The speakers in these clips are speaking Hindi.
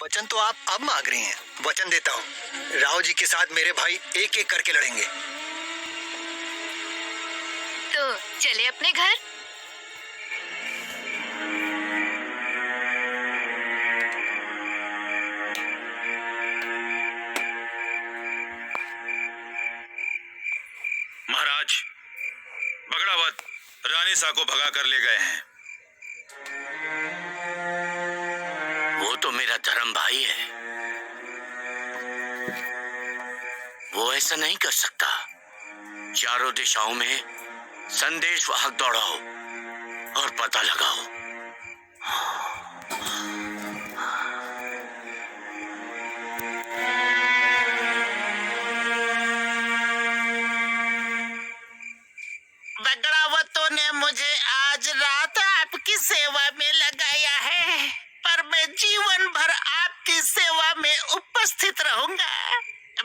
वचन तो आप अब मांग रही हैं। वचन देता हूँ, राव जी के साथ मेरे भाई एक एक करके लड़ेंगे। तो चले अपने घर। महाराज, बगड़ावत रानी सा को भगा कर ले गए हैं। वो तो मेरा धर्म भाई है, वो ऐसा नहीं कर सकता। चारों दिशाओं में संदेश वाहक दौड़ाओ और पता लगाओ। बगड़ावतों ने मुझे आज रात आपकी सेवा में लगाया है, पर मैं जीवन भर आपकी सेवा में उपस्थित रहूंगा।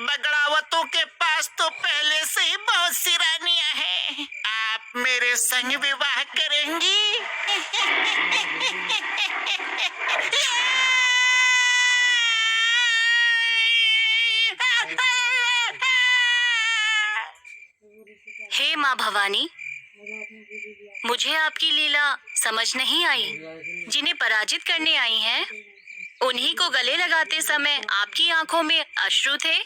बगड़ावतों के पास तो पहले से ही बहुत सी रानियां हैं। आप मेरे संग विवाह करेंगी? हे माँ भवानी, मुझे आपकी लीला समझ नहीं आई। जिन्हें पराजित करने आई हैं, उन्हीं को गले लगाते समय आपकी आंखों में अश्रु थे।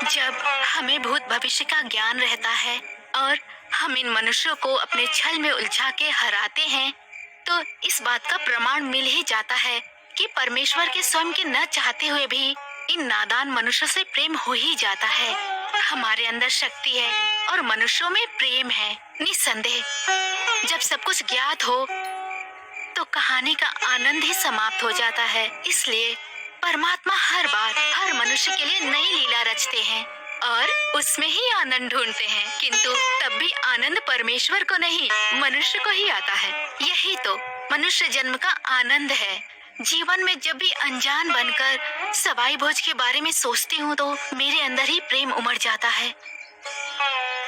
जब हमें भूत भविष्य का ज्ञान रहता है और हम इन मनुष्यों को अपने छल में उलझा के हराते हैं, तो इस बात का प्रमाण मिल ही जाता है कि परमेश्वर के स्वयं के न चाहते हुए भी इन नादान मनुष्यों से प्रेम हो ही जाता है। हमारे अंदर शक्ति है और मनुष्यों में प्रेम है। निस्संदेह जब सब कुछ ज्ञात हो तो कहानी का आनंद ही समाप्त हो जाता है। इसलिए परमात्मा हर बार हर मनुष्य के लिए नई लीला रचते हैं और उसमें ही आनंद ढूंढते हैं, किंतु तब भी आनंद परमेश्वर को नहीं, मनुष्य को ही आता है। यही तो मनुष्य जन्म का आनंद है। जीवन में जब भी अनजान बनकर सवाई भोज के बारे में सोचती हूँ तो मेरे अंदर ही प्रेम उमड़ जाता है।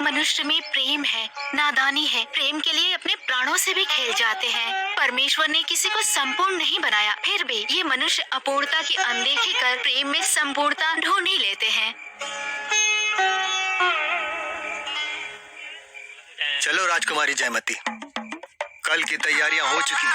मनुष्य में प्रेम है, नादानी है। प्रेम के लिए अपने प्राणों से भी खेल जाते हैं। परमेश्वर ने किसी को संपूर्ण नहीं बनाया, फिर भी ये मनुष्य अपूर्णता की अनदेखी कर प्रेम में संपूर्णता ढूंढ ही लेते हैं। चलो राजकुमारी जयमती, कल की तैयारियां हो चुकी।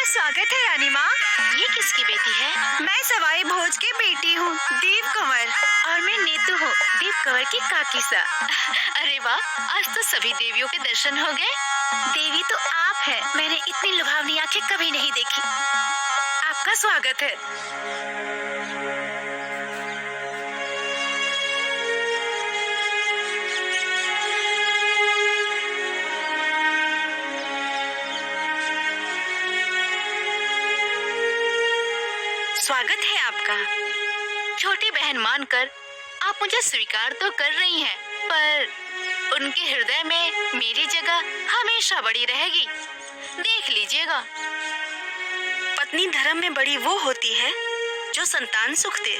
स्वागत है रानी माँ। ये किसकी बेटी है? मैं सवाई भोज की बेटी हूँ, देव कंवर। और मैं नीतू हूँ, देव कंवर की काकी सा। अरे वाह, आज तो सभी देवियों के दर्शन हो गए। देवी तो आप है, मैंने इतनी लुभावनी आंखें कभी नहीं देखी। आपका स्वागत है। स्वागत है आपका। छोटी बहन मानकर आप मुझे स्वीकार तो कर रही हैं, पर उनके हृदय में मेरी जगह हमेशा बड़ी रहेगी। देख लीजिएगा। पत्नी धर्म में बड़ी वो होती है जो संतान सुख दे।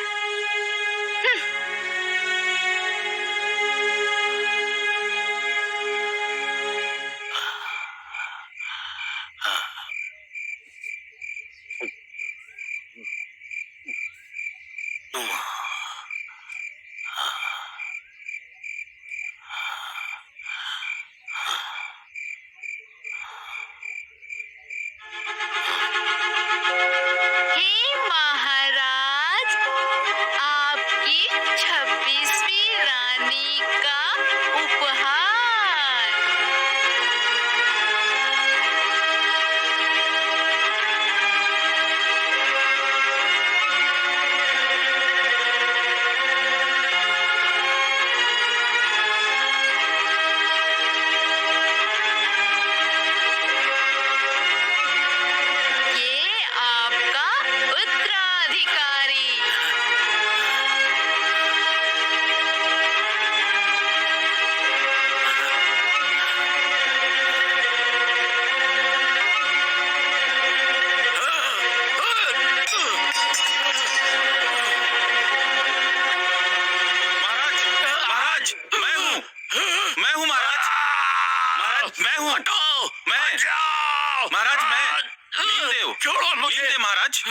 हूँ। हटाओ, मैं। जाओ। महाराज मैं। नीमदेव। छोड़ो मुझे। नीमदेव महाराज।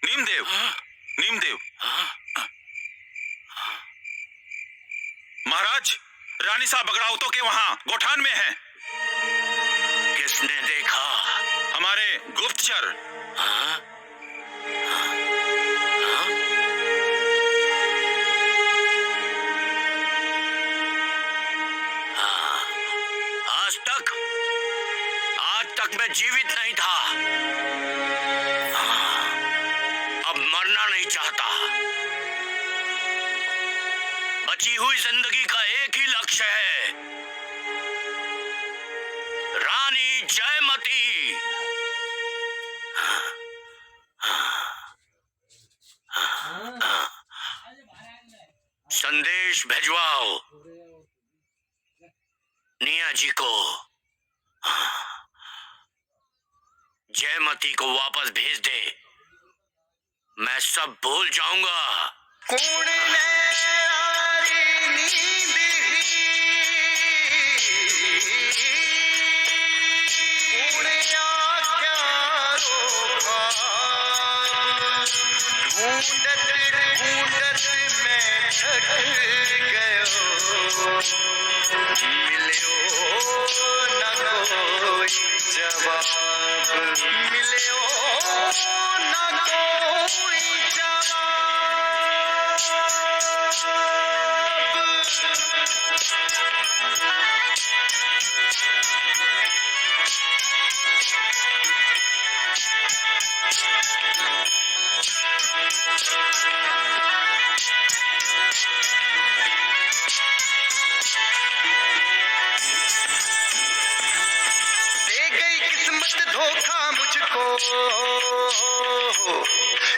नीमदेव। नीमदेव। महाराज, रानी साहब बगड़ाउतों के वहाँ गोठान में हैं। किसने देखा? हमारे गुप्तचर। हाँ? आज तक मैं जीवित नहीं था। अब मरना नहीं चाहता। बची हुई जिंदगी का एक ही लक्ष्य है, रानी जयमती। संदेश भिजवाओ निया जी को। जयमती को वापस भेज दे, मैं सब भूल जाऊंगा।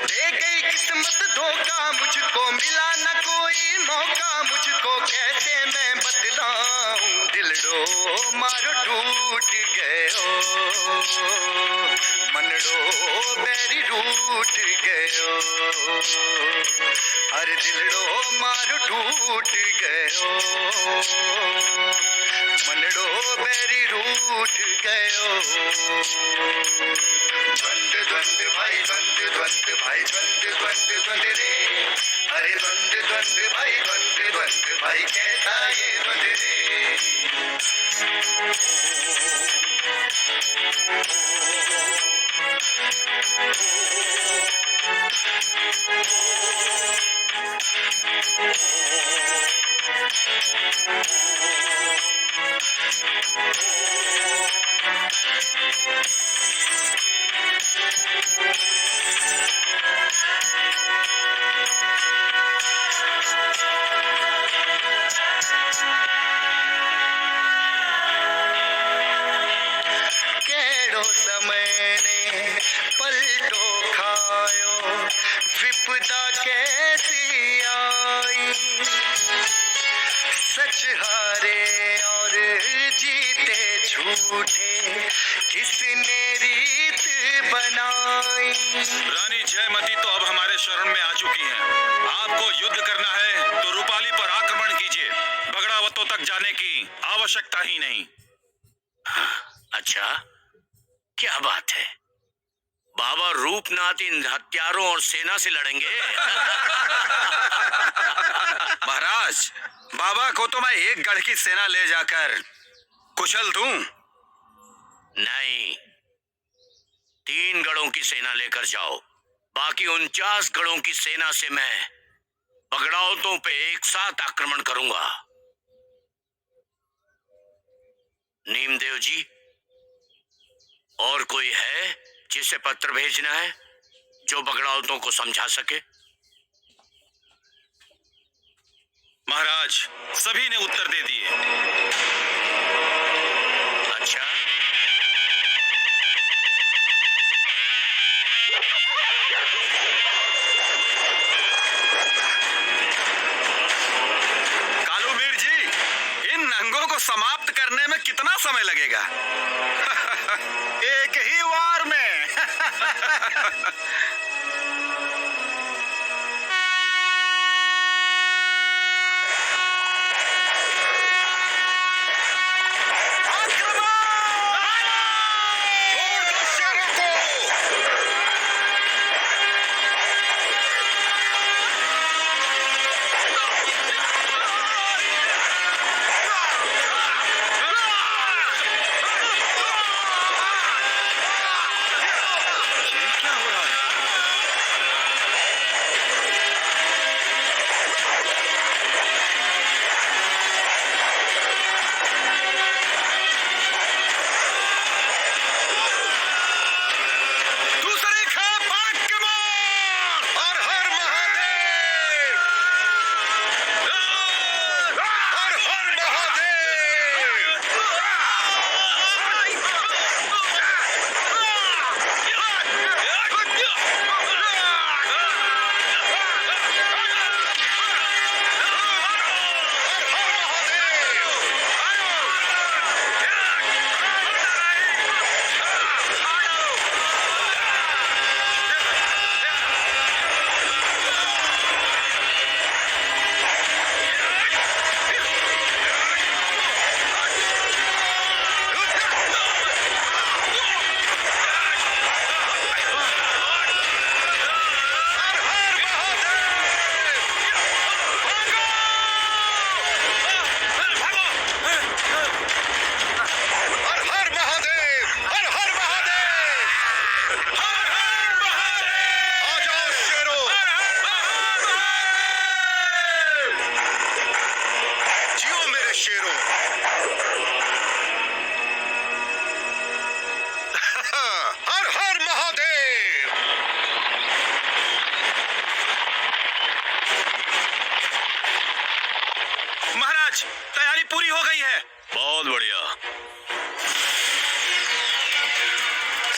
दे गई किस्मत धोखा मुझको, मिला न कोई मौका मुझको, कैसे मैं बतलाऊं दिलड़ो मारो टूट गयो, मनड़ो बैरी रूठ गयो, हर दिलड़ो मारो टूट गयो, मनड़ो बैरी रूठ गयो। द्वंद द्वंद भाई द्वंद द्वंद भाई द्वंद द्वंद द्वंद रे, अरे द्वंद द्वंद भाई द्वंद द्वंद भाई कैसा ये द्वंद रे। केड़ो समय ने पलटो खायो, विपदा कैसी आई, सच हारे और जीते झूठे किसने रीत बनाई। रानी जयमती तो अब हमारे शरण में आ चुकी हैं। आपको युद्ध करना है तो रूपाली पर आक्रमण कीजिए, बगड़ावतों तक जाने की आवश्यकता ही नहीं। अच्छा, क्या बात है? बाबा रूपनाथ इन हत्यारों और सेना से लड़ेंगे? महाराज, बाबा को तो मैं एक गढ़ की सेना ले जाकर कुशल दूं। नहीं, 3 गढ़ों की सेना लेकर जाओ। बाकी 49 गढ़ों की सेना से मैं बगड़ाउतों पे एक साथ आक्रमण करूंगा। नीमदेव जी, और कोई है जिसे पत्र भेजना है जो बगड़ाउतों को समझा सके? महाराज, सभी ने उत्तर दे दिए। अच्छा, कालूवीर जी, इन नंगों को समाप्त करने में कितना समय लगेगा? एक ही वार में। आक्रमण! शेरों। हर हर महादेव। महाराज, तैयारी पूरी हो गई है। बहुत बढ़िया।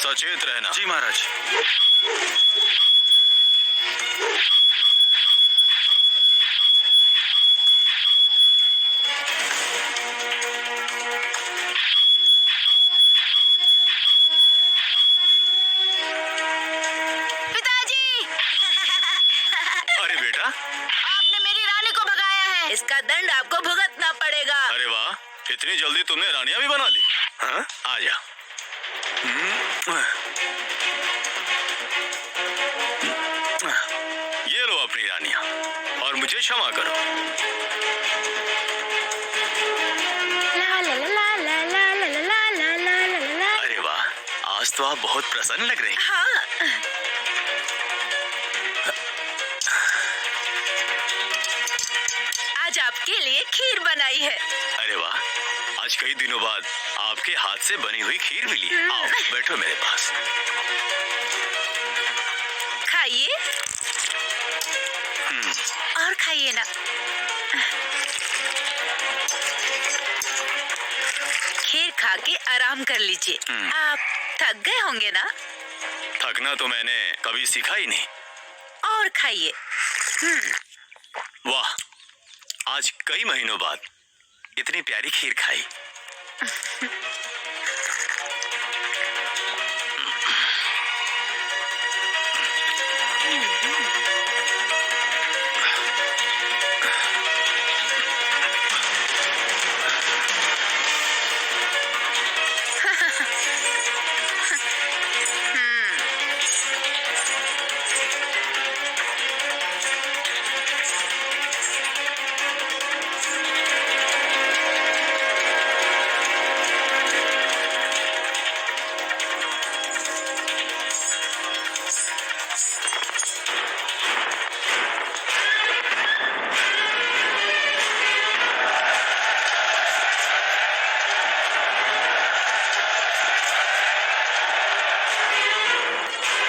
सचेत रहना। जी महाराज। पिताजी अरे बेटा, आपने मेरी रानी को भगाया है। इसका दंड आपको भुगतना पड़ेगा। अरे वाह, इतनी जल्दी तुमने रानियां भी बना ली। हाँ, आ जा। ये लो अपनी रानियां, और मुझे क्षमा करो। ला ला ला ला ला ला ला ला ला ला ला। अरे वाह, आज तो आप बहुत प्रसन्न लग रही हैं। हाँ, आज आपके लिए खीर बनाई है। अरे वाह, आज कई दिनों बाद आपके हाथ से बनी हुई खीर मिली है। आओ बैठो मेरे पास। खाइए और खाइए ना। खीर खा के आराम कर लीजिए। आप थक गए होंगे ना? थकना तो मैंने कभी सीखा ही नहीं। और खाइए। वाह, आज कई महीनों बाद इतनी प्यारी खीर खाई।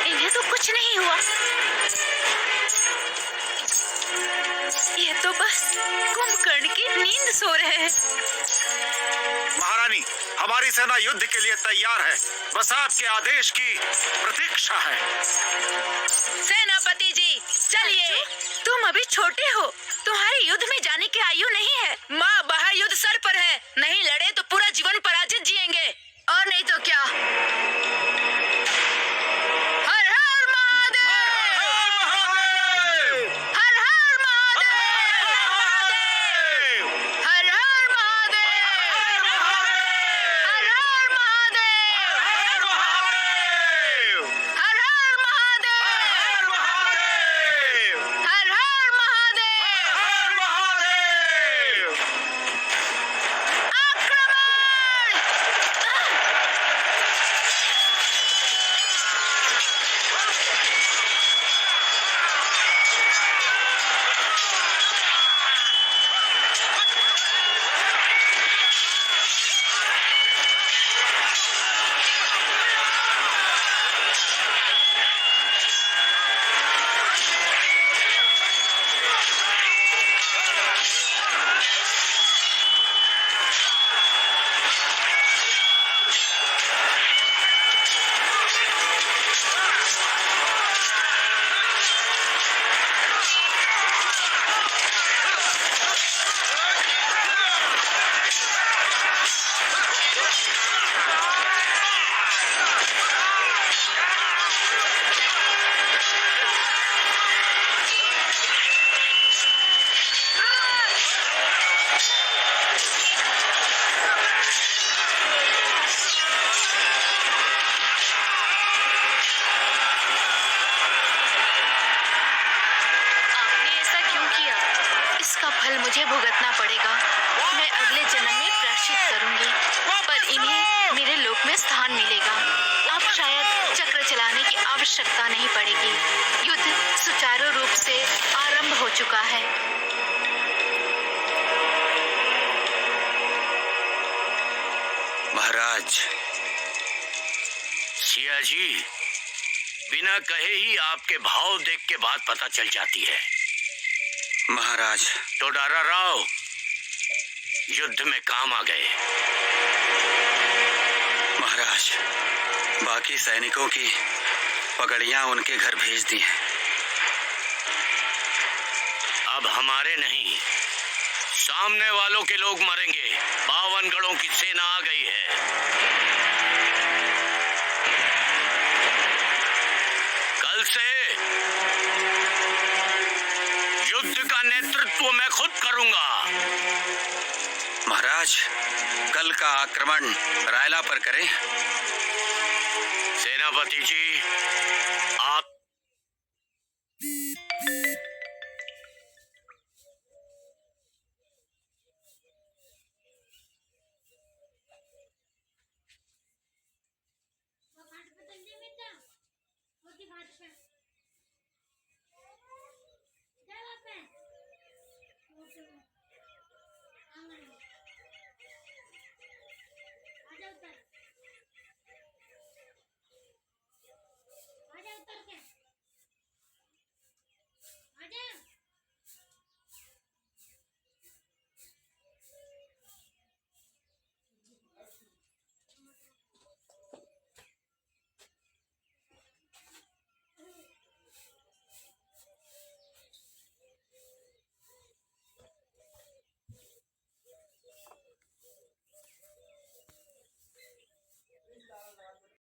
इन्हें तो कुछ नहीं हुआ। ये तो बस कुंभकर्ण की नींद सो रहे हैं। महारानी, हमारी सेना युद्ध के लिए तैयार है। बस आपके आदेश की प्रतीक्षा है। सेनापति जी, चलिए। तुम अभी छोटे हो, तुम्हारी युद्ध में जाने की आयु नहीं है। माँ, बाहर युद्ध सर पर है। नहीं लड़े तो पूरा जीवन पराजित जिएंगे। और नहीं तो क्या। हर हर महादेव। हर हर महादेव। हर हर महादेव। हर हर महादेव। हर हर महादेव। हर हर महादेव। आक्रमण! फल मुझे भुगतना पड़ेगा। मैं अगले जन्म में प्रायश्चित करूंगी, पर इन्हें मेरे लोक में स्थान मिलेगा। अब शायद चक्र चलाने की आवश्यकता नहीं पड़ेगी। युद्ध सुचारू रूप से आरंभ हो चुका है। महाराज, सिया जी, बिना कहे ही आपके भाव देख के बात पता चल जाती है। महाराज, तो डारा राव युद्ध में काम आ गए। महाराज, बाकी सैनिकों की पगड़ियां उनके घर भेज दी हैं। अब हमारे नहीं, सामने वालों के लोग मरेंगे। 52 गढ़ों की सेना आ गई है। कल से युद्ध का नेतृत्व मैं खुद करूंगा। महाराज, कल का आक्रमण रायला पर करें। सेनापति जी, आप